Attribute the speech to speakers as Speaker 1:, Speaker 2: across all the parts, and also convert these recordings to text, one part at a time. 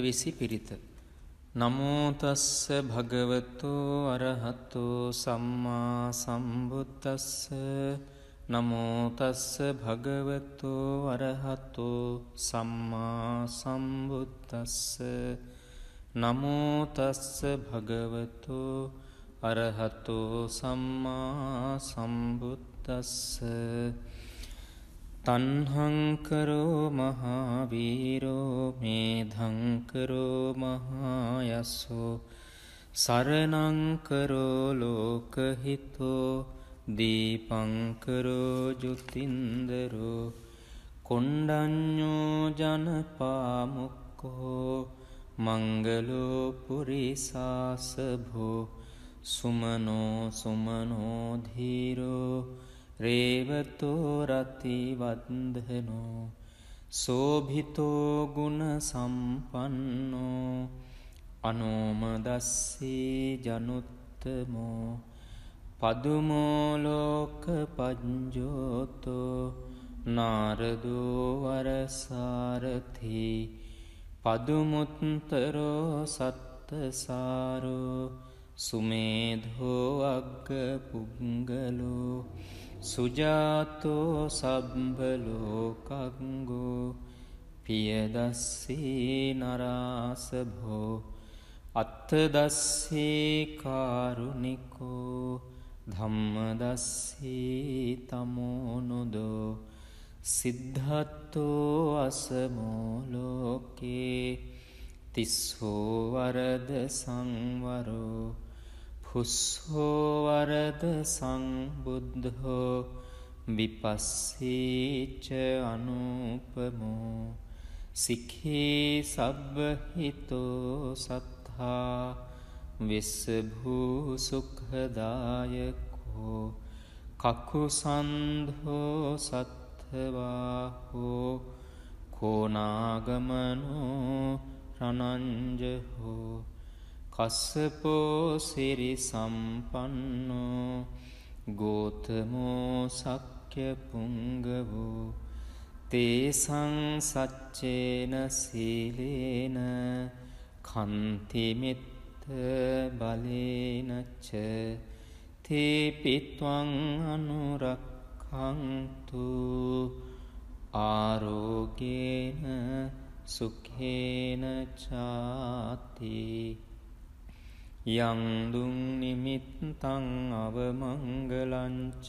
Speaker 1: අටවිසි පිරිත. නමෝ තස්ස භගවතෝ අරහතෝ සම්මා සම්බුද්දස්ස. නමෝ තස්ස භගවතෝ අරහතෝ සම්මා සම්බුද්දස්ස. නමෝ තස්ස භගවතෝ අරහතෝ සම්මා සම්බුද්දස්ස. තන්හංකරෝ මහාවීරෝ මේධංකරෝ මහායස්සෝ සරණංකරෝ ලෝකහිතෝ දීපංකරෝ ජුතින්දරෝ කොණ්ඩඤ්ඤෝ ජනපාමුක්කෝ මංගලෝ පුරිසාසභෝ සුමනෝ සුමනෝ ධීරෝ රේවතෝ රතිවන්දනෝ සෝභිතෝ ගුණ සම්පන්නෝ අනෝමදස්සී ජනුත්තමෝ පදුමෝ ලෝක පඤ්ජෝතෝ නාරදෝ වරසාරථි පදුමුත්තරෝ සත්තසාරෝ සුමේධෝ අග්ග පුංගලෝ සුජාතෝ සබ්බලෝකංගෝ පියදස්සී නරාසභෝ අත්තදස්සී කාරුණිකෝ ධම්මදස්සී තමෝනුදෝ සිද්ධත්තෝ අසමෝ ලෝකේ තිස්සෝ වරද සංවරෝ පුස්සෝ වරද සංබුද්ධෝ විපස්සීච අනුපමෝ සික්ඛී සබ්බහිතෝ සත්තා විස්සභූ සුඛදායකෝ කකුසන්ධෝ සත්ථවාහෝ කෝනාගමනෝ රණංජහෝ කස්සපෝ සිරි සම්පන්නෝ ගෝතමෝ සක්්‍ය පුංගවෝ තේසං සච්චේන සීලේන කන්තිමිත්ත බලේනච්ච තේපිත්වං අනුරක්ඛන්තු ආරෝගේන සුඛේන චාති. යං දුං නිමිත්තං අවමංගලංච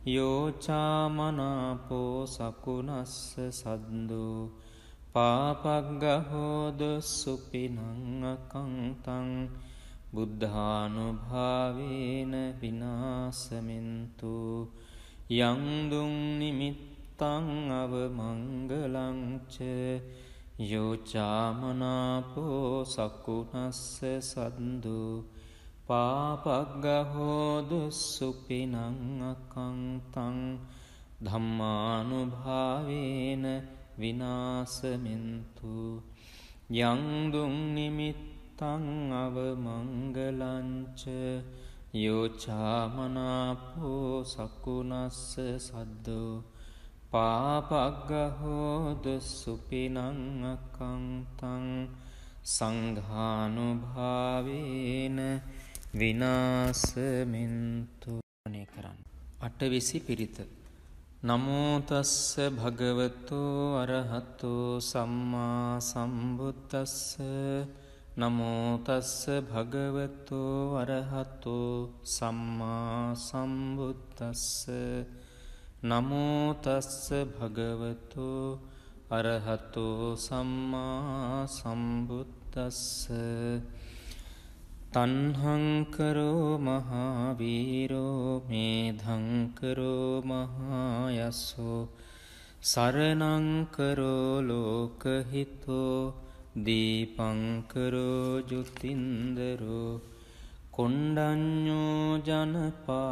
Speaker 1: යෝචාමනාපෝ සකුණස්ස සද්දෝ පාපග්ගහෝද සුපිනං අකංතං බුද්ධානුභාවේන විනාසමින්තු. යං දුං නිමිත්තං අවමංගලංච යෝචාමනාපෝ සකුණස්ස සද්දු පාපග්ගහෝදු සුපිනං අකංතං ධම්මානුභාවේන විනාසමින්තු. යං දුං නිමිත්තං අවමංගලංච යෝචාමනාපෝ සකුණස්ස සද්දු පාපග්ගහෝද සුපිනං අකංතං සංඝානුභාවේන විනාසමින්තු. අටවිසි පිරිත. නමෝ තස්ස භගවතෝ අරහතෝ සම්මා සම්බුද්දස්ස. නමෝ තස්ස භගවතෝ අරහතෝ සම්මා සම්බුද්දස්ස. නමෝ තස්ස භගවතෝ අරහතෝ සම්මා සම්බුද්දස්ස. තන්හංකරෝ මහාවීරෝ මේධංකරෝ මහායස්සෝ සරණංකරෝ ලෝකහිතෝ දීපංකරෝ ජුතින්දරෝ කොණ්ඩඤ්ඤෝ ජනපාමුක්කෝ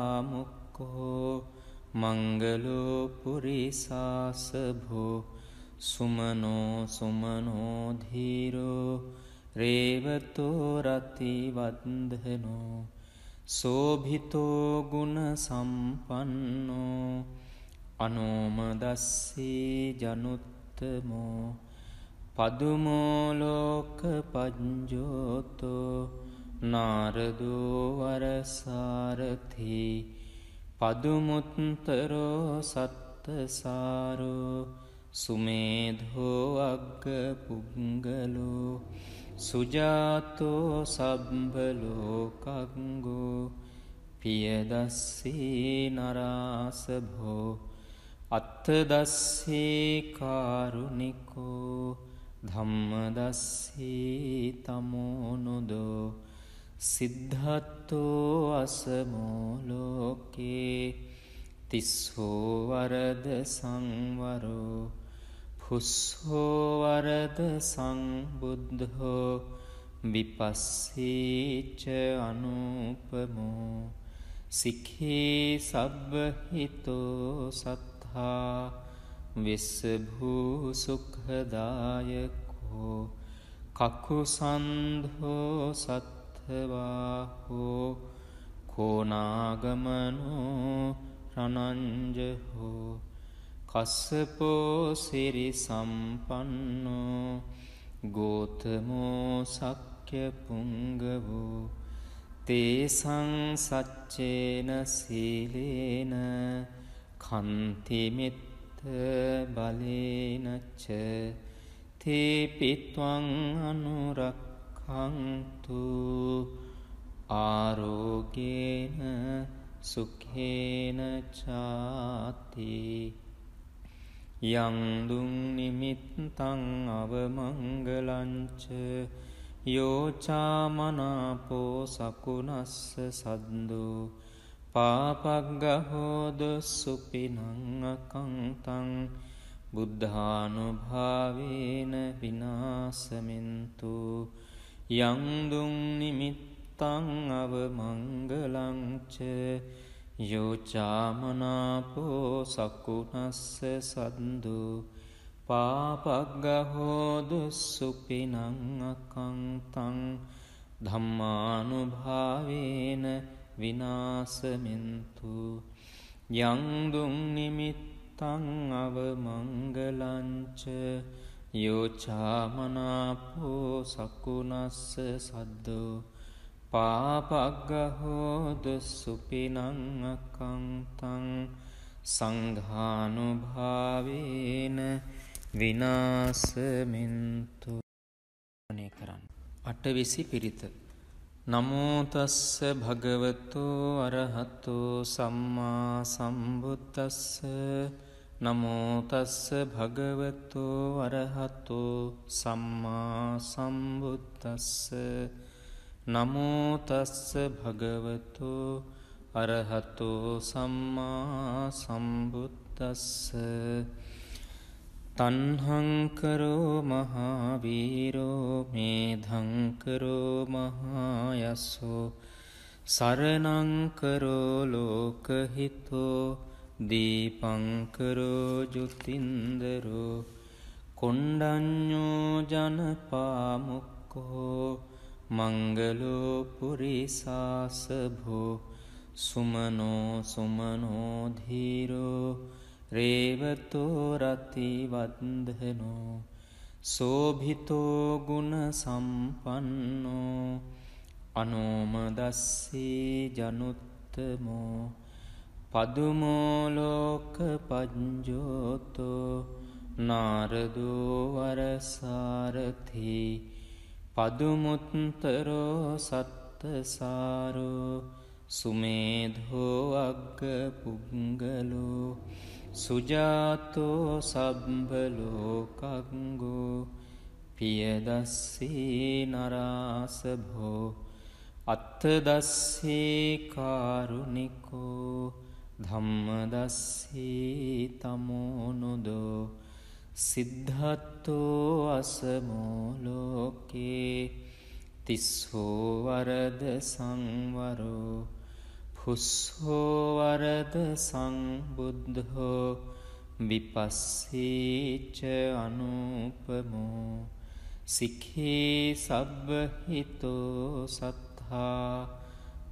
Speaker 1: මංගලෝ පුරිසාසභෝ සුමනෝ සුමනෝ ධීරෝ රේවතෝ රතිවන්දනෝ සෝභිතෝ ගුණ සම්පන්නෝ අනෝමදස්සී ජනුත්තමෝ පදුමෝලෝක පජ්ජෝතෝ නාරදෝ වරසාරථි පදුමුත්තරෝ සත්තසාරෝ සුමේධෝ අග්ග පුංගලෝ සුජාතෝ සබ්බලෝකංගෝ පියදස්සී නරාසභෝ අත්තදස්සී කාරුණිකෝ ධම්මදස්සී තමෝනුදෝ සිද්ධත්තෝ අසමෝලෝකේ තිස්සෝ වරද සංවරෝ පුස්සෝ වරද සංබුද්ධෝ විපස්සීච අනුපමෝ සික්ඛී සබ්බහිතෝ සත්තා විස්සභූ සුඛදායකෝ කකුසන්ධෝ සත්ථවාහෝ කෝනාගමනෝ රණංජහෝ කස්සපෝ සිරි සම්පන්නෝ ගෝතමෝ සක්්‍ය පුංගවෝ තේසං සච්චේන සීලේන කන්තිමිත්ත බලේනච්ච තේපිත්වං අනුරක්ඛන්තු ආරෝගේන සුඛේන චාති යං දුං නිමිත්තං අවමංගලංච යෝචාමනාපෝ සකුනස්ස සද්දෝ පාපග්ගහෝද සුපිනං අකංතං බුද්ධානුභාවේන විනාසමින්තු යං දුං නිමිත්තං අවමංගලංච යෝචාමනාපෝ සකුනස්ස සද්දෝ පාපග්ගහෝද සුපිනං අකංතං ධම්මානුභාවේන විනාසමින්තු යං දුං නිමිත්තං අවමංගලංච යෝචාමනාපෝ සකුනස්ස සද්දෝ පාපග්ගහෝද සුපිනං අකංතං සංඝානුභාවේන විනාසමින්තු කරන්න. අටවිසි පිරිත. නමෝ තස්ස භගවතෝ අරහතෝ සම්මා සම්බුද්දස්ස නමෝ තස්ස භගවතෝ අරහතෝ සම්මා සම්බුද්දස්ස නමෝ තස්ස භගවතෝ අරහතෝ සම්මා සම්බුද්දස්ස තණ්හංකරෝ මහාවීරෝ මේධංකරෝ මහායස්සෝ සරණංකරෝ ලෝකහිතෝ දීපංකරෝ ජුතින්දරෝ කොණ්ඩඤ්ඤෝ ජනපාමුක්ඛෝ මංගලෝ පුරිසාසභෝ සුමනෝ සුමනෝ ධීරෝ රේවතෝ රති වන්දනෝ සෝභිතෝ ගුණ සම්පන්නෝ අනෝමදස්සී ජනුත්තමෝ පදුමෝ ලෝක පජ්ජෝතෝ නාරදෝ වරසාරථි පදුමුත්තරෝ සත්තසාරෝ සුමේධෝ අග්ග පුංගලෝ සුජාතෝ සබ්බලෝකංගෝ පියදස්සී නරාසභෝ අත්තදස්සී කාරුණිකෝ ධම්මදස්සී තමෝනුදෝ සිද්ධත්තෝ අසමෝලෝකේ තිස්සෝ වරද සංවරෝ පුස්සෝ වරද සංබුද්ධෝ විපස්සීච අනුපමෝ සික්ඛී සබ්බහිතෝ සත්තා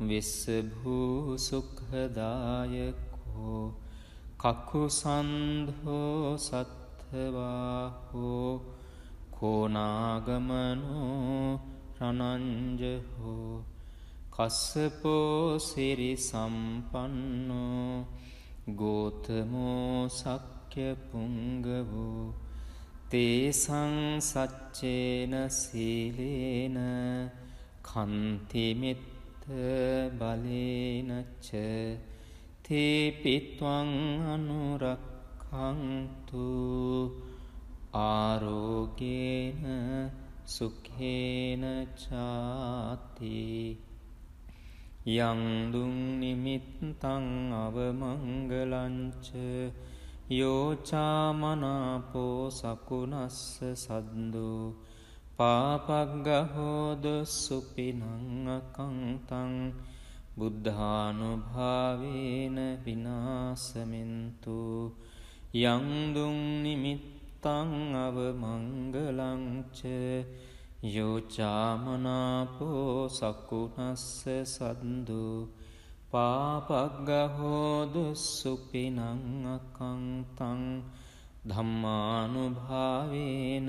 Speaker 1: විස්සභූ සුඛදායකෝ කකුසන්ධෝ සත්ථවාහෝ කෝනාගමනෝ රනංජහෝ කස්සපෝ සිරි සම්පන්නෝ ගෝතමෝ සක්්‍ය පුංගවෝ තේසං සච්චේන සීලේන කන්තිමිත්ත බලේනච්ච තේපිත්වං අනුරක්ඛන්තු ආරෝගේන සුඛේන චාති යං දුං නිමිත්තං අවමංගලංච යෝචාමනාපෝ සකුණස්ස සද්දෝ පාපග්ගහෝද සුපිනං අකංතං බුද්ධානුභාවේන විනාසමින්තු යං දුං නිමිත්තං අවමංගලංච යෝචාමනාපෝ සකුණස්ස සද්දෝ පාපග්ගහෝදු සුපිනං අකංතං ධම්මානුභාවේන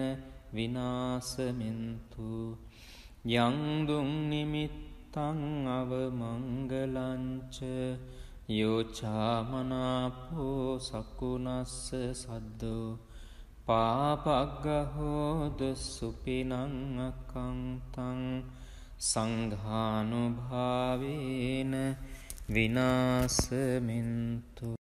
Speaker 1: විනාසමින්තු යං දුං නිමිත්තං අවමංගලංච යෝචාමනාපෝ සකුණස්ස සද්දෝ පාපග්ගහෝදු සුපිනං අකංතං සංඝානුභාවේන විනාසමින්තු